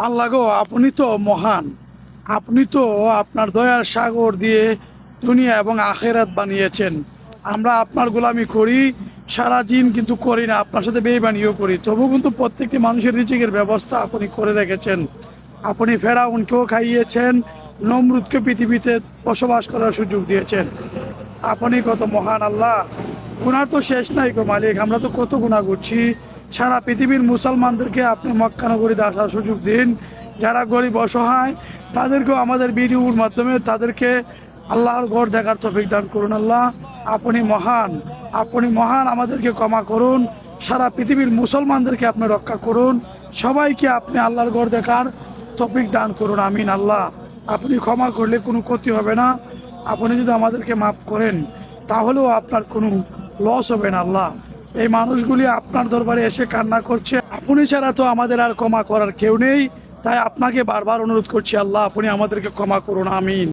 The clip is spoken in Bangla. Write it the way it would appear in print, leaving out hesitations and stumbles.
আল্লাহ গো, আপনি তো মহান। আপনি তো আপনার দয়ার সাগর দিয়ে দুনিয়া এবং আখেরাত বানিয়েছেন। আমরা আপনার গোলামি করি সারা দিন, কিন্তু করি না, আপনার সাথে বেইমানিও করি। তবু কিন্তু প্রত্যেকটি মানুষের রিজিকের ব্যবস্থা আপনি করে রেখেছেন। আপনি ফেরাউনকেও খাইয়েছেন, নমরুদকে পৃথিবীতে বসবাস করার সুযোগ দিয়েছেন। আপনি কত মহান আল্লাহ! গুনার তো শেষ নাই গো মালিক, আমরা তো কত গুনাহ করছি। সারা পৃথিবীর মুসলমানদেরকে আপনি মক্কা নগরীতে আসার সুযোগ দিন। যারা গরিব অসহায় তাদেরকেও আমাদের ভিডিওর মাধ্যমে তাদেরকে আল্লাহর ঘর দেখার তৌফিক দান করুন। আল্লাহ, আপনি মহান, আপনি মহান, আমাদেরকে ক্ষমা করুন। সারা পৃথিবীর মুসলমানদেরকে আপনি রক্ষা করুন। সবাইকে আপনি আল্লাহর ঘর দেখার তৌফিক দান করুন। আমিন। আল্লাহ, আপনি ক্ষমা করলে কোনো ক্ষতি হবে না। আপনি যদি আমাদেরকে মাফ করেন তাহলেও আপনার কোনো লস হবে না। আল্লাহ, এই মানুষগুলি আপনার দরবারে এসে কান্না করছে, আপনি ছাড়া তো আমাদের আর ক্ষমা করার কেউ নেই। তাই আপনাকে বারবার অনুরোধ করছি, আল্লাহ আপনি আমাদেরকে ক্ষমা করুন। আমিন।